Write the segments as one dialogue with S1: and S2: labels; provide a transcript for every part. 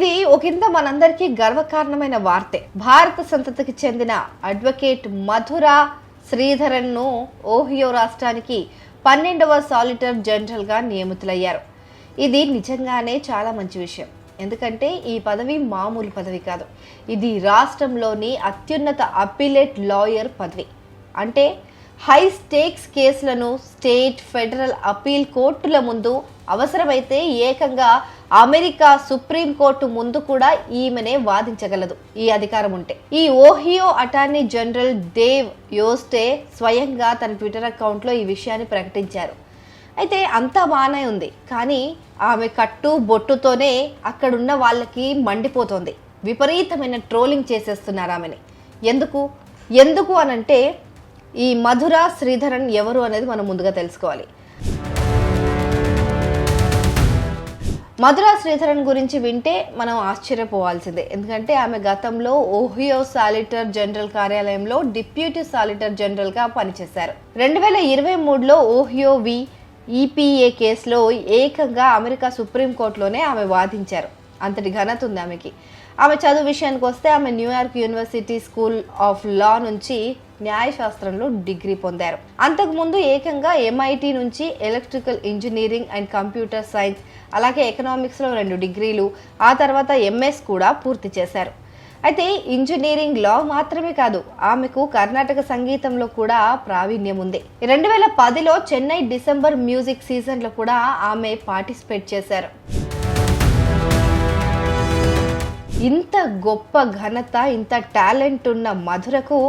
S1: ఇది ఒకంత మనందరికీ గర్వకారణమైన వార్తే. భారత సంతతికి చెందిన అడ్వకేట్ మధుర శ్రీధరన్ ను ఓహియో రాష్ట్రానికి 12వ సాలిటర్ జనరల్ గా నియమితులయ్యారు. ఇది నిజంగానే చాలా మంచి విషయం. ఎందుకంటే ఈ పదవి మామూలు పదవి కాదు. ఇది రాష్ట్రంలోని అత్యున్నత అప్పీలేట్ లాయర్ పదవి. అంటే హై స్టేక్స్ కేసులను స్టేట్, ఫెడరల్ అప్పీల్ కోర్టుల ముందు, అవసరమైతే ఏకంగా అమెరికా సుప్రీం కోర్టు ముందు కూడా ఈమెనే వాదించగలదు ఈ అధికారం ఉంటే. ఈ ఓహియో అటార్నీ జనరల్ డేవ్ యోస్టే స్వయంగా తన ట్విట్టర్ అకౌంట్లో ఈ విషయాన్ని ప్రకటించారు. అయితే అంతా బాగానే ఉంది, కానీ ఆమె కట్టు బొట్టుతోనే అక్కడున్న వాళ్ళకి మండిపోతోంది. విపరీతమైన ట్రోలింగ్ చేసేస్తున్నారు ఆమెని. ఎందుకు అనంటే ఈ మధుర శ్రీధరన్ ఎవరు అనేది మనం ముందుగా తెలుసుకోవాలి. మధుర శ్రీధరన్ గురించి వింటే మనం ఆశ్చర్యపోవాల్సిందే. ఎందుకంటే ఆమె గతంలో ఓహియో సాలిటర్ జనరల్ కార్యాలయంలో డిప్యూటీ సాలిటర్ జనరల్ గా పనిచేశారు. 2023లో ఓహియో ఈపీఏ కేసులో ఏకంగా అమెరికా సుప్రీంకోర్టులోనే ఆమె వాదించారు. అంతటి ఘనత ఉంది ఆమెకి. ఆమె చదువు విషయానికి వస్తే ఆమె New York university school of law నుంచి న్యాయశాస్త్రంలో డిగ్రీ పొందారు. అంతకుముందు ఏకంగా MIT నుంచి electrical engineering and computer science, అలాగే ఎకనామిక్స్లో 2 డిగ్రీలు, ఆ తర్వాత MS కూడా పూర్తి చేశారు. అయితే ఇంజనీరింగ్ లా మాత్రమే కాదు, ఆమెకు కర్ణాటక సంగీతంలో కూడా ప్రావీణ్యం ఉంది. 2010లో చెన్నై డిసెంబర్ మ్యూజిక్ సీజన్లో కూడా ఆమె పార్టిసిపేట్ చేశారు. ఇంత గొప్ప ఘనత, ఇంత టాలెంట్ ఉన్న మధురకు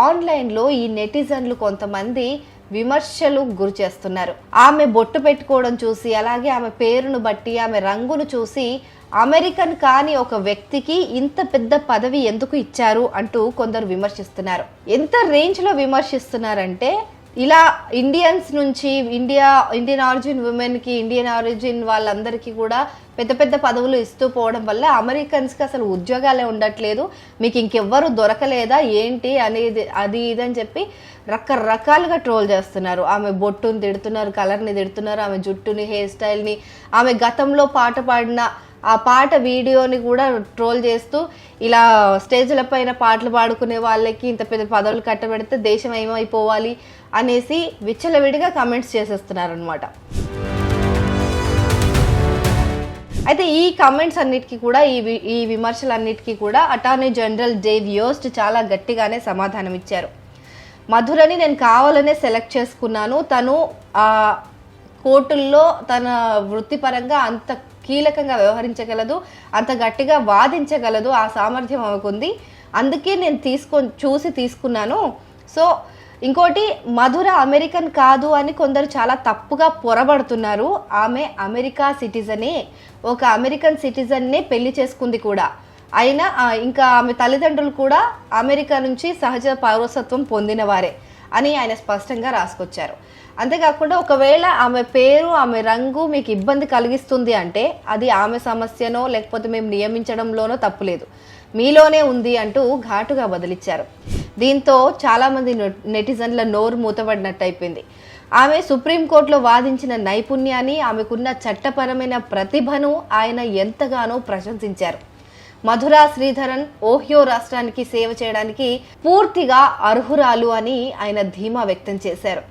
S1: ఆన్లైన్లో ఈ నెటిజన్లు కొంతమంది విమర్శలు గురి చేస్తున్నారు. ఆమె బొట్టు పెట్టుకోవడం చూసి, అలాగే ఆమె పేరును బట్టి, ఆమె రంగును చూసి అమెరికన్ కాని ఒక వ్యక్తికి ఇంత పెద్ద పదవి ఎందుకు ఇచ్చారు అంటూ కొందరు విమర్శిస్తున్నారు. ఎంత రేంజ్లో విమర్శిస్తున్నారంటే, ఇలా ఇండియన్స్ నుంచి ఇండియన్ ఆరిజిన్ ఉమెన్కి, ఇండియన్ ఆరిజిన్ వాళ్ళందరికీ కూడా పెద్ద పెద్ద పదవులు ఇస్తూ పోవడం వల్ల అమెరికన్స్కి అసలు ఉద్యోగాలే ఉండట్లేదు, మీకు ఇంకెవ్వరు దొరకలేదా ఏంటి అనేది అది ఇదని చెప్పి రకరకాలుగా ట్రోల్ చేస్తున్నారు. ఆమె బొట్టుని తిడుతున్నారు, కలర్ని తిడుతున్నారు, ఆమె జుట్టుని, హెయిర్ స్టైల్ని, ఆమె గతంలో పాట పాడిన ఆ పాట వీడియోని కూడా ట్రోల్ చేస్తూ, ఇలా స్టేజ్ల పైన పాటలు పాడుకునే వాళ్ళకి ఇంత పెద్ద పదవులు కట్టబెడితే దేశం ఏమైపోవాలి అనేసి విచ్చలవిడిగా కమెంట్స్ చేసేస్తున్నారు అనమాట. అయితే ఈ కమెంట్స్ అన్నిటికీ కూడా, ఈ విమర్శలన్నిటికీ కూడా అటార్నీ జనరల్ డేవ్ యోస్ట్ చాలా గట్టిగానే సమాధానం ఇచ్చారు. మధురని నేను కావాలనే సెలెక్ట్ చేసుకున్నాను. తను కోర్టుల్లో తన వృత్తిపరంగా అంత కీలకంగా వ్యవహరించగలదు, అంత గట్టిగా వాదించగలదు, ఆ సామర్థ్యం ఆమెకుంది. అందుకే నేను చూసి తీసుకున్నాను. సో ఇంకోటి, మధుర అమెరికన్ కాదు అని కొందరు చాలా తప్పుగా పొరబడుతున్నారు. ఆమె అమెరికా సిటిజనే, ఒక అమెరికన్ సిటిజన్నే పెళ్లి చేసుకుంది కూడా. అయినా ఇంకా ఆమె తల్లిదండ్రులు కూడా అమెరికా నుంచి సహజ పౌరసత్వం పొందిన వారే అని ఆయన స్పష్టంగా రాసుకొచ్చారు. అంతేకాకుండా ఒకవేళ ఆమె పేరు, ఆమె రంగు మీకు ఇబ్బంది కలిగిస్తుంది అంటే అది ఆమె సమస్యనో లేకపోతే మేము నియమించడంలోనో తప్పులేదు, మీలోనే ఉంది అంటూ ఘాటుగా బదిలిచ్చారు. దీంతో చాలామంది నెటిజన్ల నోరు మూతపడినట్టు అయిపోయింది. ఆమె సుప్రీంకోర్టులో వాదించిన నైపుణ్యాన్ని, ఆమెకున్న చట్టపరమైన ప్రతిభను ఆయన ఎంతగానో ప్రశంసించారు. మధుర శ్రీధరన్ ఓహియో రాష్ట్రానికి సేవ చేయడానికి పూర్తిగా అర్హురాలు అని ఆయన ధీమా వ్యక్తం చేశారు.